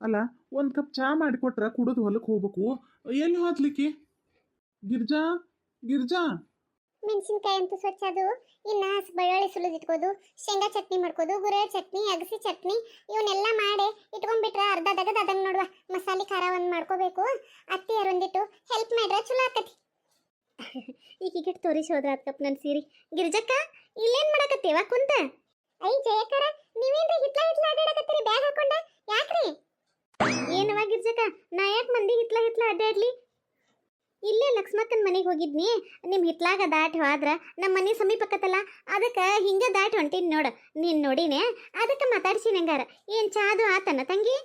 ಅಲ್ಲ, ಒಂದು ಕಪ್ ಚಾ ಮಾಡಿಕೊಟ್ರೆ ಕುಡಿದು ಹೊಲಕ್ಕೆ ಹೋಗ್ಬೇಕು. ಎಲ್ಲಿ ಹೋದ್ಲಿಕ್ಕೆ? ಗಿರ್ಜಾ, ಗಿರ್ಜಾ. ಮೆಣಸಿನ್ಕಾಯಿ ಅಂತೂ ಸ್ವಚ್ಛ ಅದು. ಇನ್ನ ಬೆಳ್ಳುಳ್ಳಿ ಸುಲಿದಿಟ್ಕೋದು, ಶೇಂಗಾ ಚಟ್ನಿ ಮಾಡ್ಕೋದು, ಗುರೆ ಚಟ್ನಿ, ಅಗಸಿ ಚಟ್ನಿ ಇವನ್ನೆಲ್ಲ ಮಾಡಿ ಇಟ್ಕೊಂಡ್ಬಿಟ್ರೆ ಅರ್ಧ ದಗದ ಅದಂಗೆ ನೋಡುವ. ಮಸಾಲೆ ಖಾರ ಒಂದು ಮಾಡ್ಕೋಬೇಕು. ಅತ್ತಿಯರು ಒಂದಿಟ್ಟು ಹೆಲ್ಪ್ ಮಾಡ್ರೆ ಚಲೋ ಆಕತಿ. ಈಗೀಗ ತೋರಿಸಿ ಹೋದ್ರ ಅದಕ್ಕಪ್ಪ ನನ್ನ ಸೀರೆ. ಗಿರ್ಜಕ್ಕ, ಇಲ್ಲೇನ್ ಮಾಡಕತ್ತೀವ ಕುಂತ? ಐ ಜಯಕರ, ನೀವೇನ್ರಿ ಹಿತ್ಲ ಹಿತ್ಲ ಅಡ್ಡಾಡಕತ್ತೀರಿ ಬ್ಯಾಗ್ ಹಾಕೊಂಡ? ಯಾಕ್ರಿ? ಏನವ ಗಿರ್ಜಕ್ಕ, ನಾ ಯಾಕೆ ಮಂದಿ ಹಿತ್ಲ ಹಿತ್ಲ ಅಡ್ಡಾಡ್ಲಿ? ಇಲ್ಲೇ ಲಕ್ಷ್ಮಕ್ಕನ ಮನೆಗೆ ಹೋಗಿದ್ನಿ. ನಿಮ್ಮ ಹಿತ್ಲಾಗ ದಾಟಿ ಹೋದ್ರ ನಮ್ಮ ಮನೆ ಸಮೀಪಕ್ಕತ್ತಲ್ಲ, ಅದಕ್ಕೆ ಹಿಂಗೆ ದಾಟಿ ಹೊಂಟೀನಿ ನೋಡು. ನೀನು ನೋಡಿನೇ ಅದಕ್ಕೆ ಮಾತಾಡ್ಸಿನ ಹಂಗಾರ. ಏನು ಚಾದು ಆತನ ತಂಗಿ?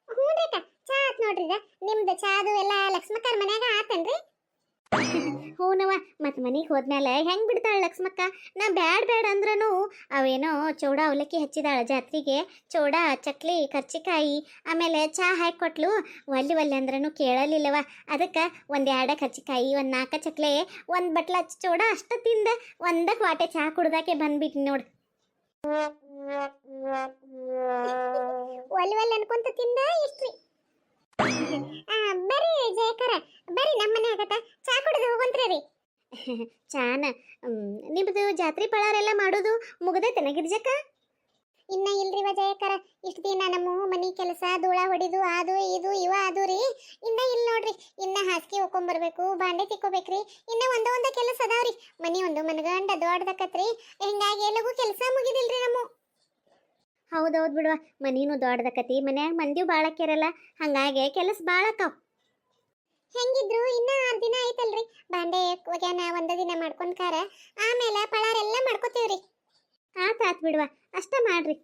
ಹ್ಞೂ ರೇಕ, ಚಾ ಆತ್ ನೋಡ್ರಿ. ನಿಮ್ದು ಚಾದು ಎಲ್ಲ ಲಕ್ಷ್ಮಕ್ಕರ ಮನ್ಯಾಗ ಆತನ್ರಿ? ಹೂನವ, ಮತ್ತು ಮನೆಗೆ ಹೋದ್ಮೇಲೆ ಹೆಂಗೆ ಬಿಡ್ತಾಳೆ ಲಕ್ಷ್ಮಕ್ಕ? ನಾ ಬ್ಯಾಡ್ ಅಂದ್ರೂ ಅವೇನೋ ಚೌಡ ಅವಲಕ್ಕಿ ಹಚ್ಚಿದಾಳ ಜಾತ್ರೆಗೆ. ಚೌಡ, ಚಕ್ಲಿ, ಕರ್ಚಿಕಾಯಿ, ಆಮೇಲೆ ಚಾ ಹಾಕಿ ಕೊಟ್ಲು. ಒಲ್ಲಿ ಅಂದ್ರೂ ಕೇಳಲಿಲ್ಲವ. ಅದಕ್ಕೆ ಒಂದು 2 ಕರ್ಚಿಕಾಯಿ, ಒಂದು 4 ಚಕ್ಲಿ, ಒಂದು ಬಟ್ಲ ಚೌಡ ಅಷ್ಟು ತಿಂದ ಒಂದಕ್ಕೆ ವಾಟೆ ಚಹಾ ಕುಡ್ದಾಕೆ ಬಂದ್ಬಿಟ್ಟು ನೋಡು. ಒಲ್ಲಿ ಅನ್ಕೊಂತ ತಿಂದ ಇಷ್ಟ್ರಿ. ಬರ್ರಿ ಜಯಕರ, ಬರ್ರಿ ನಮ್ಮ ಮನೆ ಆಗತ್ತ ಚಾ ಕುಡಿದು ಹೋಗಂತ್ರಿ ರೀ. ಚಾನ ನಿಮ್ದು ಜಾತ್ರೆ ಪಳಾರೆಲ್ಲ ಮಾಡೋದು ಮುಗ್ದೈತನ ಗಿರ್ಜಕ್ಕ? ಇನ್ನ ಇಲ್ರಿವ ಜಯಕರ, ಇಷ್ಟು ದಿನ ನಮ್ಮ ಮನೆ ಕೆಲಸ ಧೂಳ ಹೊಡಿದು ಅದು ಇದು ಇವ ಅದು ರೀ. ಇನ್ನ ಇಲ್ಲ ನೋಡ್ರಿ. ಇನ್ನ ಹಾಸಿಗೆ ಹೋಗ್ಕೊಂಬರ್ಬೇಕು, ಬಾಂಡೆ ತಿಕ್ಕೋಬೇಕ್ರಿ. ಇನ್ನ ಒಂದ ಕೆಲಸ ಅದಾವ್ರಿ. ಮನಿ ಒಂದು ಮನಗಂಡ ದೊಡ್ಡದಕತ್ರಿ. ಹಿಂಗಾಗಿ ಎಲ್ಲಗೂ ಕೆಲಸ ಮುಗಿದಿಲ್ರಿ ನಮ್ಮ. ಹೌದೌದು ಬಿಡುವ, ಮನೀನು ದೊಡ್ಡದಕತಿ, ಮನ್ಯಾಗ ಮಂದಿವು ಭಾಳ ಆಕ್ಯಾರಲ್ಲ, ಹಂಗಾಗಿ ಕೆಲಸ ಭಾಳ ಆಕಾವ್. ಹೆಂಗಿದ್ರು ಇನ್ನ 6 ದಿನ ಆಯ್ತಲ್ರಿ. ಬಾಂಡೆ ಒಗ್ಯಾನ ಒಂದ ದಿನ ಮಾಡ್ಕೊಂಡ್ಕಾರ, ಆಮೇಲೆ ಪಳಾರೆಲ್ಲ ಮಾಡ್ಕೋತೀವ್ರಿ. ಆತ್ ಬಿಡುವ, ಅಷ್ಟ ಮಾಡ್ರಿ.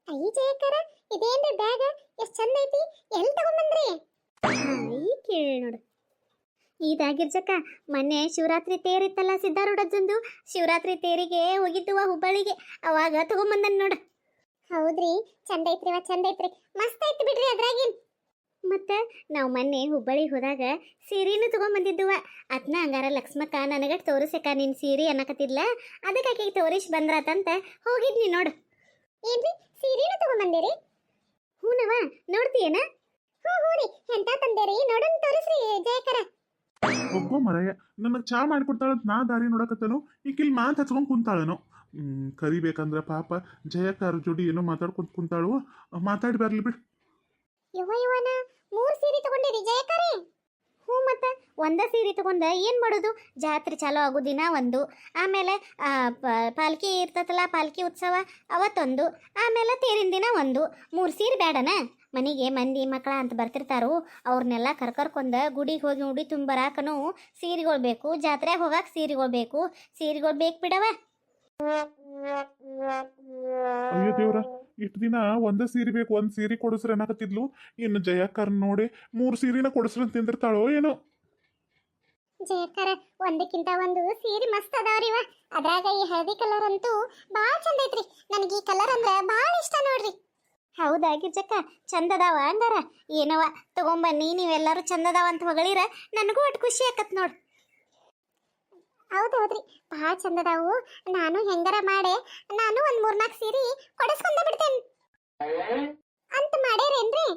ಐ ಜಯಕರ, ಇದೇನ್ರಿ ಬ್ಯಾಗ್ ಎಷ್ಟ್ ಚಂದ ಐತಿ, ಎಲ್ಲಿ ತಗೊಂಬಂದ್ರಿ? ಈ ಕೇಳಿ ನೋಡು. ಇದಾಗಿರ್ಜಕ್ಕ, ಮೊನ್ನೆ ಶಿವರಾತ್ರಿ ತೇರಿತ್ತಲ್ಲ ಸಿದ್ದಾರೂಢಜ್ಜಂದು, ಶಿವರಾತ್ರಿ ತೇರಿಗೆ ಹೋಗಿದ್ದುವ ಹುಬ್ಬಳ್ಳಿಗೆ, ಅವಾಗ ತಗೊಂಬಂದನ್ ನೋಡು. ಹೌದ್ರಿ, ಚಂದ ಐತ್ರಿವ, ಚಂದ ಐತ್ರಿ, ಮಸ್ತ್ ಐತಿ ಬಿಡ್ರಿ ಅದ್ರಾಗಿನ್. ಮತ್ತೆ ನಾವು ಮೊನ್ನೆ ಹುಬ್ಬಳ್ಳಿಗೆ ಹೋದಾಗ ಸೀರೆನೂ ತಗೊಂಬಂದಿದ್ದುವ. ಅದನ್ನ ಹಂಗಾರ ಲಕ್ಷ್ಮಕ್ಕ ನನಗಟ್ ತೋರಿಸಕ್ಕ ನಿನ್ನ ಸೀರೆ ಅನ್ನಕತ್ತಿದ್ಲ, ಅದಕ್ಕೆ ಆಕೆಗೆ ತೋರಿಸಿ ಬಂದ್ರಾತಂತ ಹೋಗಿದ್ನಿ ನೋಡು. ಏನ್ರಿ ಸೀರೆನೂ ತಗೊಂಬಂದಿರಿ? ಹೂನವ, ನೋಡ್ತೀಯೇನ? ಹ್ಞೂ ರೀ, ಎಂತ ತಂದೇರಿ, ನೋಡೋಣ ತೋರಿಸ್ರಿ ಜಯಕರ. ಒಬ್ಬ ಮರಯ್ಯ ನನಗೆ ಚಾ ಮಾಡಿಕೊಡ್ತಾಳಂತ ನಾ ದಾರಿ ನೋಡಕತ್ತನು, ಈಕಿಲ್ ಮಾತು ಹಚ್ಕೊಂಡ್ ಕುಂತಾಳನು. ಕರಿಬೇಕಂದ್ರ ಪಾಪ ಜಯಕಾರ ಜೋಡಿ ಏನೋ ಮಾತಾಡ್ಕೊಂತ ಕುಂತಾಳು. ಮಾತಾಡಿ ಬರ್ಲಿ ಬಿಡ್. ಇವನ 3 ಸೀರೆ ತಗೊಂಡಿರಿ ಜಯಕರೇ? ಹ್ಞೂ, ಮತ್ತೆ ಒಂದ ಸೀರೆ ತಗೊಂಡ ಏನು ಮಾಡೋದು? ಜಾತ್ರೆ ಚಾಲೋ ಆಗೋ ದಿನ ಒಂದು, ಆಮೇಲೆ ಪಾಲ್ಕಿ ಇರ್ತತಲ್ಲ, ಪಾಲ್ಕಿ ಉತ್ಸವ ಅವತ್ತೊಂದು, ಆಮೇಲೆ ತೇರಿನ ದಿನ ಒಂದು. 3 ಸೀರೆ ಬೇಡನ? ಮನೆಗೆ ಮಂದಿ ಮಕ್ಕಳ ಅಂತ ಬರ್ತಿರ್ತಾರು, ಅವ್ರನ್ನೆಲ್ಲ ಕರ್ಕೊಂಡ ಗುಡಿಗೆ ಹೋಗಿ ಉಡಿ ತುಂಬರಾಕನು ಸೀರೆಗಳು ಬೇಕು, ಜಾತ್ರೆಗೆ ಹೋಗಾಕ ಸೀರೆಗಳು ಬೇಕು. ಸೀರೆಗಳು ಬೇಕು ಬಿಡವ. ಅಯ್ಯೋ ದೇವ್ರ, ಇಷ್ಟು ದಿನ ಒಂದ ಸೀರೆ ಬೇಕು, ಒಂದ್ ಸೀರೆ ಕೊಡಿಸ್ರಿ ಅನ್ನಕತ್ತಿದ್ಲು. ಇನ್ನು ಜಯಕ್ಕರ್ ನೋಡಿ 3 ಸೀರೆನ ಕೊಡಿಸ್ರಿ ಅಂತ ತಿಂದಿರ್ತಾಳೋ ಏನೋ. ಜಯಕರ, ಒಂದಕ್ಕಿಂತ ಒಂದು ಸೀರೆ ಮಸ್ತ್ ಅದಾವ್ರಿವ. ಅದ್ರಾಗ ಈ ಹಳದಿ ಕಲರ್ ಅಂತೂ ಭಾಳ ಚಂದ ಐತ್ರಿ. ನನಗೆ ಈ ಕಲರ್ ಅಂದ್ರೆ ಭಾಳ ಇಷ್ಟ ನೋಡ್ರಿ. ಹೌದಾ ಗಿರ್ಜಕ್ಕ, ಚಂದದಾವ ಹಂಗಾರ? ಏನವ ತಗೊಂಬನ್ನಿ, ನೀವೆಲ್ಲರೂ ಚಂದದಾವ ಅಂತ ಹೊಗಳಿರ ನನಗೂ ಒಟ್ಟು ಖುಷಿ ಆಕತ್ ನೋಡು. ಹೌದೌದ್ರಿ, ಭಾಳ ಚಂದದಾವು. ನಾನು ಹೆಂಗಾರ ಮಾಡಿ ನಾನು ಒಂದು 3-4 ಸೀರೆ ಕೊಡಿಸ್ಕೊಂಡ ಬಿಡ್ತೇನೆ ಅಂತ ಮಾಡ್ಯಾರೇನ್ರಿ?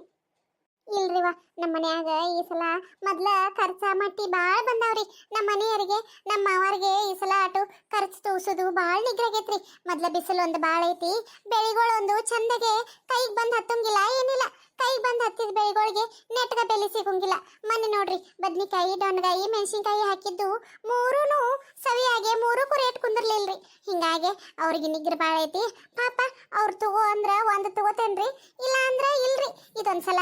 ಇಲ್ರಿವ, ನಮ್ಮ ಮನ್ಯಾಗ ಈ ಸಲ ಮೊದ್ಲ ಖರ್ಚ ಮಟ್ಟಿ ಭಾಳ ಬಂದಾವ್ರಿ. ನಮ್ಮ ಮನೆಯವರಿಗೆ ನಮ್ಮ ಮಾವರಿಗೆ ಈ ಸಲ ಆಟು ಖರ್ಚು ತೂಸೋದು ಭಾಳ ನಿಗ್ರಾಗೈತ್ರಿ. ಮೊದ್ಲ ಬಿಸಿಲು ಒಂದು ಭಾಳ ಐತಿ, ಬೆಳಿಗಳೊಂದು ಚಂದಗೆ ಕೈಗೆ ಬಂದು ಹತ್ತಂಗಿಲ್ಲ, ಏನಿಲ್ಲ. ಕೈಗೆ ಬಂದು ಹತ್ತಿದ ಬೆಳಿಗಳಿಗೆ ನೆಟ್ಗ ಬೆಲೆ ಸಿಗಂಗಿಲ್ಲ. ಮೊನ್ನೆ ನೋಡ್ರಿ, ಬದ್ನಿಕಾಯಿ, ಡೊಣ್ಗಾಯಿ, ಮೆಣಸಿನ್ಕಾಯಿ ಹಾಕಿದ್ದು 3ನೂ ಸವಿಯಾಗೆ 3ಕ್ಕೂ ರೇಟ್ ಕುಂದಿರ್ಲಿಲ್ರಿ. ಹಿಂಗಾಗಿ ಅವ್ರಿಗೆ ನಿಗ್ರ ಭಾಳ ಐತಿ. ಪಾಪ ಅವ್ರು ತಗೋ ಅಂದ್ರ ಒಂದು ತಗೋತೇನ್ರಿ, ಇಲ್ಲ ಅಂದ್ರ ಇಲ್ರಿ. ಇದೊಂದ್ಸಲ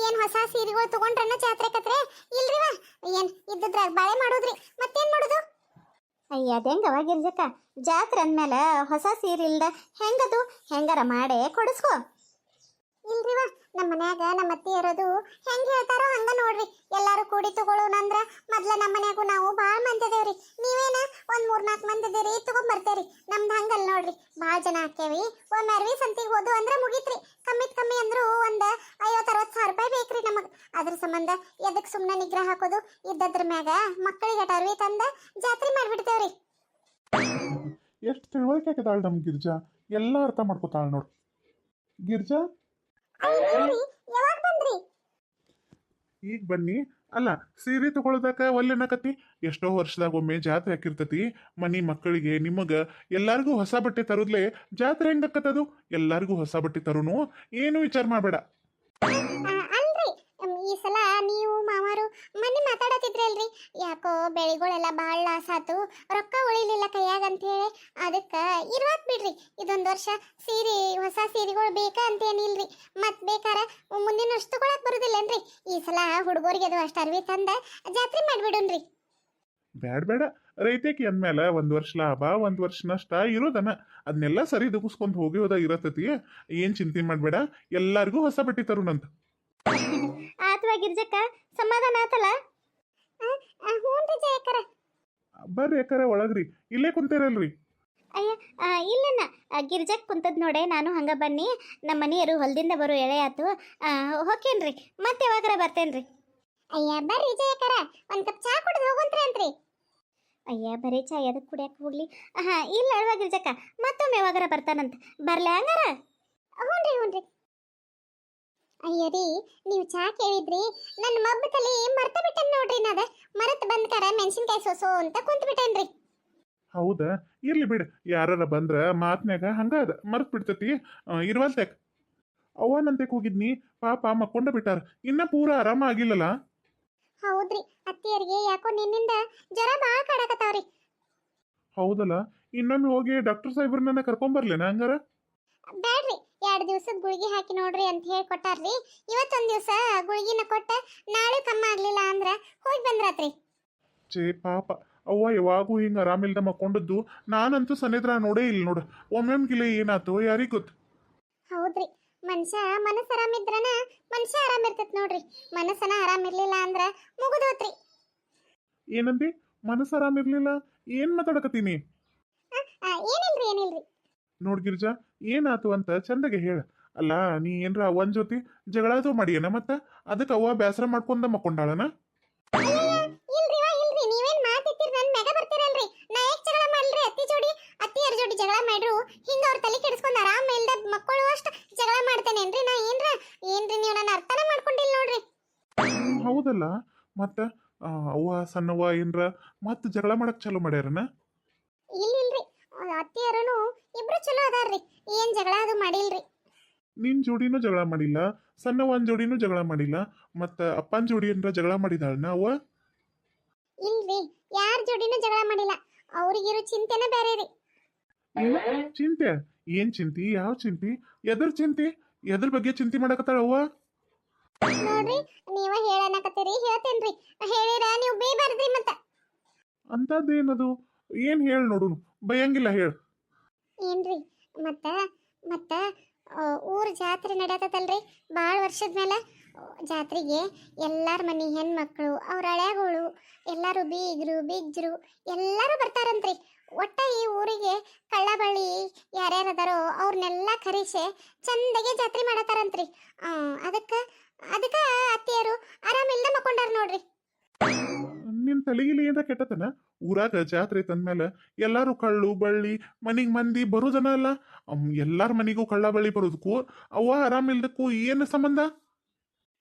ಏನ್ ಹೊಸ ಸೀರೆಗಳು ತಗೊಂಡ್ರನ್ನ ಜಾತ್ರೆ ಕತ್ರೆ ಇಲ್ರಿವ, ಏನ್ ಇದ್ದಿದ್ರಾಗ ಬಾಳೆ ಮಾಡೋದ್ರಿ, ಮತ್ತೇನ್ ಮಾಡೋದು? ಅಯ್ಯ, ಅದೇಂಗವ ಗಿರ್ಜಕ್ಕ, ಜಾತ್ರೆ ಅಂದ್ಮೇಲೆ ಹೊಸ ಸೀರೆ ಇಲ್ದ ಹೆಂಗದು? ಹೆಂಗಾರ ಮಾಡೇ ಕೊಡಿಸ್ಕೋ. ಇಲ್ರಿವ, ನಮ್ಮ ಮನ್ಯಾಗ ನಮ್ಮ ಅತ್ತಿ ಇರೋದು ಹೆಂಗ್ ಹೇಳ್ತಾರೋ ಹಂಗ ನೋಡ್ರಿ. ಎಲ್ಲಾರು ಕೂಡಿ ತಗೊಳ್ಳೋಣ ಅಂದ್ರ ಮೊದ್ಲ ನಮ್ಮ ಮನ್ಯಾಗು ನಾವು ಭಾಳ ಮಂದಿ ಅದೇವ್ರಿ. ನೀವೇನ ಒಂದ್ 3-4 ಮಂದಿ ಅದೇರಿ, ತಗೊಂಬರ್ತೇರಿ. ನಮ್ದು ಹಂಗಲ್ ನೋಡ್ರಿ, ಭಾಳ ಜನ ಹಾಕೇವಿ. ಒಮ್ಮೆ ಅರ್ವಿ ಸಂತಿಗೆ ಹೋದು ಅಂದ್ರ ಮುಗೀತ್ರಿ. ಕಮ್ಮಿ ಅಂದ್ರು ಒಂದ್ 50-60 ಸಾವಿರ ರೂಪಾಯಿ ಬೇಕ್ರಿ ನಮಗ್. ಅದ್ರ ಸಂಬಂಧ ಎದಕ್ ಸುಮ್ನೆ ನಿಗ್ರಹ ಹಾಕೋದು? ಇದ್ದದ್ರ ಮ್ಯಾಗ ಮಕ್ಕಳಿಗೆ ಅರ್ವಿ ತಂದ ಜಾತ್ರೆ ಮಾಡ್ಬಿಡ್ತೇವ್ರಿ. ಎಷ್ಟು ತಿಳುವಳಿಕೆ ಆಕದಾಳ ನಮ್ ಗಿರ್ಜಾ, ಎಲ್ಲ ಅರ್ಥ ಮಾಡ್ಕೋತಾಳ ನೋಡ್. ಗಿರ್ಜಾ, ಯಾವಾಗ ಈಗ ಬನ್ನಿ. ಅಲ್ಲ, ಸೀರೆ ತಗೊಳ್ದಕ್ಕ ಒಲ್ಲೆನಕತಿ. ಎಷ್ಟೋ ವರ್ಷದಾಗ ಒಮ್ಮೆ ಜಾತ್ರೆ ಹಾಕಿರ್ತತಿ. ಮನಿ ಮಕ್ಕಳಿಗೆ ನಿಮಗ ಎಲ್ಲಾರ್ಗೂ ಹೊಸ ಬಟ್ಟೆ ತರುದ್ಲೆ ಜಾತ್ರೆ ಹೆಂಗಕ್ಕತ್ತದು. ಎಲ್ಲಾರ್ಗೂ ಹೊಸ ಬಟ್ಟೆ ತರುನು, ಏನು ವಿಚಾರ ಮಾಡಬೇಡ. ಅಲ್ರಿ ಈ ಸಲ ನೀವು ಮಾವಾರು ಮೊನ್ನೆ ಮಾತಾಡತಿದ್ರಲ್ರಿ, ಯಾಕೋ ಬೆಳಿಗಳೆಲ್ಲ ಭಾಳ ಲಾಸ್ ಆತು, ರೊಕ್ಕ ಉಳಿಲಿಲ್ಲ ಕೈಯಾಗ ಅಂತ ಹೇಳಿ, ಅದಕ್ಕೆ ಇರ್ವಾಕ್ ಬಿಡ್ರಿ. ಇದೊಂದು ವರ್ಷ ಸೀರೆ ಹೊಸ ಸೀರೆಗಳು ಬೇಕಾ ಅಂತೇನಿಲ್ರಿ. ಮತ್ ಬೇಕಾರ ಮುಂದಿನ ವರ್ಷ ತಗೊಳಕ್ ಬರುದಿಲ್ಲೇನ್ರಿ. ಈ ಸಲ ಹುಡುಗರಿಗೆ ಅದು ಅಷ್ಟು ಅರ್ವಿ ತಂದ ಜಾತ್ರೆ ಮಾಡ್ಬಿಡುನ್ರಿ. ಬೇಡ ರೈತಕಿ ಅಂದ್ಮೇಲೆ ಒಂದ್ ವರ್ಷ ಲಾಭ ಒಂದ್ ವರ್ಷ ನಷ್ಟ ಇರೋದನ. ಅದನ್ನೆಲ್ಲ ಸರಿ ದುಗಿಸ್ಕೊಂಡ್ ಹೋಗಿ ಹೋದ ಇರತತಿ. ಏನ್ ಚಿಂತೆ ಮಾಡ್ಬೇಡ, ಎಲ್ಲಾರ್ಗೂ ಹೊಸ ಬಟ್ಟೆ ತರುನಂತ. ಆತ್ವಾ ಗಿರ್ಜಕ್ಕ, ಸಮಾಧಾನ ಆತಲ್ಲ? ಹ್ಞೂನ್ರಿ ಜಯಕರ. ಬರ್ರಿ ಯಾಕಾರ ಒಳಗ್ರಿ, ಇಲ್ಲೇ ಕುಂತೇರಲ್ರಿ. ಅಯ್ಯ ಇಲ್ಲಣ್ಣ, ಗಿರ್ಜಕ್ ಕುಂತದ್ ನೋಡೆ ನಾನು ಹಂಗ ಬನ್ನಿ. ನಮ್ಮ ಮನೆಯವರು ಹೊಲದಿಂದ ಬರೋ ಎಳೆ ಆತು, ಹೋಕೇನ್ರಿ. ಮತ್ತೆ ಯಾವಾಗಾರ ಬರ್ತೇನ್ರಿ. ಅಯ್ಯ ಬರ್ರಿ ಜಯಕರ, ಒಂದ್ ಕಪ್ ಚಾ ಕುಡಿದು ಹೋಗುವಂತ್ರಿ ಅಂತ್ರಿ. ಅಯ್ಯ ಬರೀ ಚಾ ಎದಕ್ಕೆ ಕುಡಿಯಕ್ಕೆ ಹೋಗ್ಲಿ. ಇಲ್ಲ ಅಲ್ವಾ ಗಿರ್ಜಕ್ಕ, ಮತ್ತೊಮ್ಮೆ ಯಾವಾಗಾರ ಬರ್ತಾನಂತ. ಬರ್ಲೆ ಹಂಗಾರ? ಹ್ಞೂನ್ರಿ. ಅಯ್ಯ ರೀ, ನೀವು ಚಾ ಕೇಳಿದ್ರಿ, ನನ್ನ ಮಬ್ಬತಲ್ಲಿ ಮರ್ತ ಬಿಟ್ಟೇನ್ ನೋಡ್ರಿ. ನಾದ ಮರತ್ ಬಂದ್ಕಾರ ಮೆಣಸಿನ್ಕಾಯಿ ಸೋಸೋ ಅಂತ ಕುಂತ ಬಿಟ್ಟೇನ್ರಿ. ಹೌದಾ, ಇರ್ಲಿ ಬಿಡ. ಯಾರ ಬಂದ್ರ ಮಾತ್ನ್ಯಾಗ ಹಂಗ ಅದ ಮರ್ತ್ ಬಿಡ್ತತಿ. ಇರ್ವಲ್ತ್ಯಾಕ. ಅವ್ವನಂತೆಕ್ ಹೋಗಿದ್ನಿ, ಪಾಪ ಮಕ್ಕೊಂಡ ಬಿಟ್ಟಾರ. ಇನ್ನ ಪೂರ ಆರಾಮ ಆಗಿಲ್ಲಲ್ಲ. ಹೌದ್ರಿ, ಅತ್ತಿಯರಿಗೆ ಯಾಕೋ ನಿನ್ನಿಂದ ಜ್ವರ ಭಾಳ ಕಾಡಕತ್ತಾವ್ರಿ. ಹೌದಲ್ಲ, ಇನ್ನೊಮ್ಮೆ ಹೋಗಿ ಡಾಕ್ಟರ್ ಸಾಹೇಬ್ರನ್ನ ಕರ್ಕೊಂಬರ್ಲೇನ ಹಂಗಾರ? ಬ್ಯಾಡ್ರಿ, 2 ದಿವಸದ ಗುಳಿಗೆ ಹಾಕಿ ನೋಡ್ರಿ ಅಂತ ಹೇಳಿ ಕೊಟ್ಟಾರ್ರಿ. ಇವತ್ತೊಂದ್ ದಿವಸ ಗುಳಿಗಿನ ಕೊಟ್ಟ, ನಾಳೆ ಕಮ್ಮ ಆಗ್ಲಿಲ್ಲ ಅಂದ್ರ ಹೋಗಿ ಬಂದ್ರಾತ್ರಿ. ಚೇ ಪಾಪ, ಅವ್ವ ಯಾವಾಗೂ ಹಿಂಗ ಆರಾಮಿಲ್ದ ಮಕ್ಕೊಂಡದ್ದು ನಾನಂತೂ ಸನೇದ್ರ ನೋಡೇ ಇಲ್ಲ ನೋಡು. ಒಮ್ಮೆಮ್ಗಿಲೆ ಏನಾತು ಯಾರಿಗ್ ಗೊತ್ತು. ಹೌದ್ರಿ, ಮನುಷ್ಯ ಮನಸ್ಸು ಆರಾಮಿದ್ರನ ಮನುಷ್ಯ ಆರಾಮಿರ್ತೈತ್ ನೋಡ್ರಿ. ಮನಸ್ಸನ ಆರಾಮಿರ್ಲಿಲ್ಲ ಅಂದ್ರ ಮುಗಿದೋತ್ರಿ. ಏನಂದಿ? ಮನಸ್ಸು ಆರಾಮಿರ್ಲಿಲ್ಲ? ಏನ್ ಮಾತಾಡಕತ್ತೀನಿ? ಏನಿಲ್ರಿ. ನೋಡ್ ಗಿರ್ಜಾ, ಏನಾತು ಅಂತ ಚಂದಗೆ ಹೇಳ. ಅಲ್ಲ, ನೀ ಏನ್ರ ಅವನ್ ಜೊತೆ ಜಗಳಾದು ಮಾಡಿಯನ ಮತ್ತ ಅದಕ್ಕೆ ಅವ್ವ ಬೇಸರ ಮಾಡ್ಕೊಂಡ ಮಕ್ಕೊಂಡಾಳನ? ಇಲ್ರಿ, ನೀವೇನ್ ಮಾತಿತ್ತೀರಿ ನನ್ ಮ್ಯಾಗ ಬರ್ತೀರಲ್ರಿ. ನಾ ಯಾಕೆ ಜಗಳ ಮಾಡ್ಲ್ರಿ ಅತ್ತಿ ಜೋಡಿ? ಅತ್ತಿಯರ ಜೋಡಿ ಜಗಳ ಮಾಡ್ರು ಹಿಂಗ ಅವ್ರ ತಲೆ ಕೆಡಿಸ್ಕೊಂಡ್ ಆರಾಮ ಇಲ್ದ ಮಕ್ಕಳು ಅಷ್ಟ ಜಗಳ ಮಾಡ್ತೇನೇನ್ರಿ? ನಾ ಏನ್ರಿ ನೀವು ನನ್ನ ಅರ್ಥನ ಮಾಡ್ಕೊಂಡಿಲ್ಲ ನೋಡ್ರಿ. ಹೌದಲ್ಲ, ಮತ್ತ ಅವ್ವ ಸಣ್ಣವ್ವ ಏನ್ರ ಮತ್ ಜಗಳ ಮಾಡಕ್ ಚಾಲು ಮಾಡ್ಯಾರನ? ಇಲ್ರಿ, ಅತ್ತಿಯರನು ಇಬ್ರು ಚಲೋ ಅದಾರ್ರಿ, ಏನ್ ಜಗಳ ಅದು ಮಾಡಿಲ್ರಿ. ನಿನ್ ಜೋಡಿನೂ ಜಗಳ ಮಾಡಿಲ್ಲ, ಸಣ್ಣವನ್ ಜೋಡಿನೂ ಜಗಳ ಮಾಡಿಲ್ಲ, ಮತ್ತ ಅಪ್ಪನ್ ಜೋಡಿ ಏನ್ರ ಜಗಳ ಮಾಡಿದಾಳನ ಅವ್ವ? ಇಲ್ರಿ, ಯಾರ ಜೋಡಿನೂ ಜಗಳ ಮಾಡಿಲ್ಲ. ಅವ್ರಿಗಿರೋ ಚಿಂತೆನ ಬೇರೆ ರೀ. ಚಿಂತೆ? ಏನ್ ಚಿಂತಿ? ಯಾವ ಚಿಂತಿ? ಎದ್ರ ಚಿಂತಿ? ಎದ್ರ ಬಗ್ಗೆ ಚಿಂತೆ ಮಾಡಕತ್ತಾಳ ಅವ್ವ? ನೋಡ್ರಿ, ನೀವ ಹೇಳನಕತ್ತೀರಿ, ಹೇಳ್ತೇನ್ರಿ. ಹೇಳಿರ ನೀವು ಬೇಬಾರ್ದ್ರಿ ಮತ್ತ. ಅಂತದೇನದು? ಏನ್ ಹೇಳ್ ನೋಡು, ಬಯಂಗಿಲ್ಲ ಹೇಳ. ಏನ್ರಿ ಮತ್ತ ಮತ್ತ ಊರ್ ಜಾತ್ರೆ ನಡೆಯತ್ತಲ್ರಿ ಭಾಳ ವರ್ಷದ ಮೇಲೆ. ಜಾತ್ರೆಗೆ ಎಲ್ಲಾರ ಮನೆ ಹೆಣ್ಮಕ್ಳು, ಅವ್ರ ಹಳೆಗಳು, ಎಲ್ಲಾರು ಬೀಗರು ಬಿಜ್ಜರು ಎಲ್ಲಾರು ಬರ್ತಾರಂತ್ರಿ. ಒಟ್ಟ ಈ ಊರಿಗೆ ಕಳ್ಳಬಳ್ಳಿ ಯಾರ್ಯಾರದಾರೋ ಅವ್ರನ್ನೆಲ್ಲ ಕರೆಸಿ ಚಂದಗೆ ಜಾತ್ರೆ ಮಾಡತಾರಂತ್ರಿ. ಅದಕ್ಕೆ ಅತ್ತಿಯರು ಆರಾಮಿಲ್ದ ಮಕ್ಕೊಂಡಾರ ನೋಡ್ರಿ. ನಿನ್ ತಲೆಗಿಲಿ ಏನ್ರ ಕೆಟ್ಟತನ? ಊರಾಗ ಜಾತ್ರೆ ತಂದ್ಮೇಲೆ ಎಲ್ಲಾರು ಕಳ್ಳು ಬಳ್ಳಿ ಮನಿಗ್ ಮಂದಿ ಬರುದನ ಅಲ್ಲ. ಎಲ್ಲಾರ ಮನಿಗೂ ಕಳ್ಳ ಬಳ್ಳಿ ಬರೋದಕ್ಕೂ ಅವ್ವ ಆರಾಮಿಲ್ದಕ್ಕೂ ಏನು ಸಂಬಂಧ?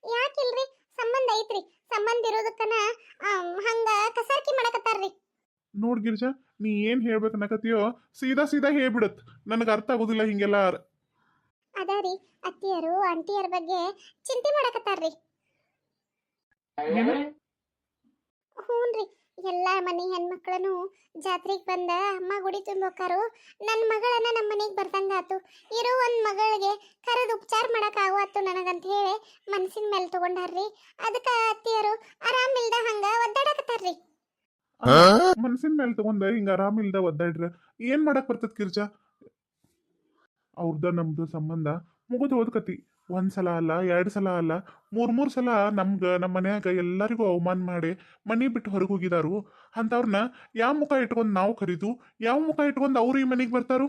ಯಾಕಿಲ್ರಿ, ಸಂಬಂಧ ಐತ್ರಿ. ಸಂಬಂಧ ಇರೋದಕ್ಕನ ಹಂಗ ಕಸರ್ಕಿ ಮಾಡಕತ್ತಾರ್ರಿ. ನೋಡ್ ಗಿರ್ಜಾ, ನೀ ಏನ್ ಹೇಳ್ಬೇಕನ್ನಕತ್ತೀಯೋ ಸೀದಾ ಹೇಳ್ಬಿಡತ್. ನನಗ ಅರ್ಥ ಆಗೋದಿಲ್ಲ ಹಿಂಗೆಲ್ಲ. ಅದಾರಿ, ಅತ್ತಿಯರು ಆಂಟಿಯರ ಬಗ್ಗೆ ಚಿಂತೆ ಮಾಡಕತ್ತಾರ್ರಿ. ಹ್ಞೂನ್ರಿ, ಎಲ್ಲ ಮನೆ ಹೆಣ್ಮಕ್ಳನು ಜಾತ್ರೆಗೆ ಬಂದ ಅಮ್ಮ ಗುಡಿ ತುಂಬೋಕಾರು. ನನ್ನ ಮಗಳನ್ನ ನಮ್ಮ ಮನೆಗೆ ಬರ್ದಂಗಾತು. ಇರೋ ಒಂದು ಮಗಳಿಗೆ ಕರೆದು ಉಪಚಾರ ಮಾಡಕ್ಕಾಗತ್ತು ನನಗಂತ ಹೇಳಿ ಮನ್ಸಿನ ಮೇಲೆ ತಗೊಂಡಾರ್ರಿ. ಅದಕ್ಕೆ ಅತ್ತಿಯರು ಆರಾಮಿಲ್ದ ಹಂಗ ಒದ್ದಾಡಕತ್ತಾರ್ರಿ. ಮನ್ಸಿನ ಮೇಲೆ ತಗೊಂಡ ಹಿಂಗ ಆರಾಮಿಲ್ದ ಒದ್ದಾಡ್ರ ಏನ್ ಮಾಡಕ್ ಬರ್ತದ ಗಿರ್ಜಾ? ಅವ್ರದ ನಮ್ದು ಸಂಬಂಧ ಮುಗಿದು ಹೋದ್ಕತಿ. ಒಂದ್ಸಲ ಅಲ್ಲ, 2 ಸಲ ಅಲ್ಲ, 3 ಸಲ ನಮ್ಮ ಮನ್ಯಾಗ ಎಲ್ಲರಿಗೂ ಅವಮಾನ ಮಾಡಿ ಮನಿ ಬಿಟ್ಟು ಹೊರಗೆ ಹೋಗಿದಾರು. ಅಂತವ್ರನ್ನ ಯಾವ ಮುಖ ಇಟ್ಕೊಂಡ್ ನಾವು ಕರೀದು, ಯಾವ ಮುಖ ಇಟ್ಕೊಂಡ್ ಅವ್ರು ಈ ಮನೆಗೆ ಬರ್ತಾರು?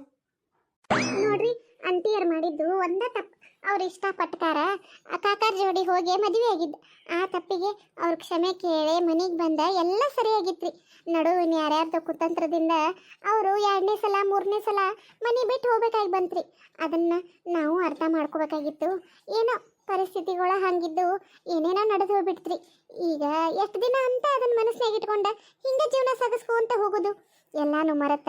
ನೋಡ್ರಿ, ಆಂಟಿಯರ್ ಮಾಡಿದ್ದು ಒಂದ ತಪ್ಪು. ಅವ್ರು ಇಷ್ಟಪಟ್ಟಾರ ಆ ಕಾಕಾರ ಜೋಡಿ ಹೋಗಿ ಮದುವೆ ಆಗಿದ್ದ ಆ ತಪ್ಪಿಗೆ ಅವ್ರ ಕ್ಷಮೆ ಕೇಳಿ ಮನೆಗೆ ಬಂದ ಎಲ್ಲ ಸರಿಯಾಗಿತ್ರಿ. ನಡುವಿನ ಯಾರ್ಯಾರ್ದು ಕುತಂತ್ರದಿಂದ ಅವರು 2ನೇ ಸಲ 3ನೇ ಸಲ ಮನೆ ಬಿಟ್ಟು ಹೋಗ್ಬೇಕಾಗಿ ಬಂತ್ರಿ. ಅದನ್ನ ನಾವು ಅರ್ಥ ಮಾಡ್ಕೋಬೇಕಾಗಿತ್ತು. ಏನೋ ಪರಿಸ್ಥಿತಿಗಳ ಹಂಗಿದ್ದು ಏನೇನೋ ನಡೆದು ಹೋಗ್ಬಿಡ್ತ್ರಿ. ಈಗ ಎಷ್ಟು ದಿನ ಅಂತ ಅದನ್ನ ಮನಸ್ಸಿನಾಗ ಇಟ್ಕೊಂಡ ಹಿಂಗ ಜೀವನ ಸಾಗಿಸ್ಕೊಂತ ಹೋಗೋದು. ಎಲ್ಲಾನು ಮರತ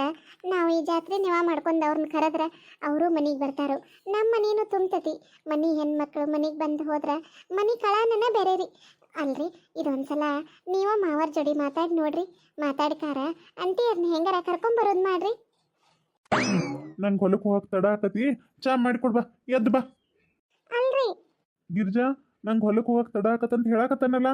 ನಾವು ಈ ಜಾತ್ರೆ ನಿವಾ ಮಾಡ್ಕೊಂಡು ಅವ್ರನ್ನ ಕರೆದ್ರೆ ಅವರು ಮನೆಗೆ ಬರ್ತಾರೋ. ನಮ್ಮ ಮನೇನು ತುಂಬ್ತತಿ. ಮನೆ ಹೆಣ್ಮಕ್ಳು ಮನೆಗೆ ಬಂದು ಹೋದ್ರೆ ಮನೆ ಕಳಾನನ ಬೇರೆ ರೀ ಅಲ್ರಿ. ಇದೊಂದ್ಸಲ ನೀವು ಮಾವರ ಜೋಡಿ ಮಾತಾಡಿ ನೋಡ್ರಿ. ಮಾತಾಡ್ಕಾರ ಅಂಟಿ ಅದನ್ನ ಹೆಂಗಾರ ಕರ್ಕೊಂಬರೋದು ಮಾಡ್ರಿ. ನಂಗೆ ಹೊಲಕ್ಕೆ ಹೋಗಕ್ಕೆ ತಡ ಆಕತಿ, ಚಾ ಮಾಡಿಕೊಡ್ಬಾ, ಎದ್ದು ಬಾ. ಅಲ್ರಿ ಗಿರ್ಜಾ, ನಂಗೆ ಹೊಲಕ್ಕೆ ಹೋಗಕ್ಕೆ ತಡ ಆಕತ್ತಂತ ಹೇಳಾಕತ್ತಾನಲ್ಲ.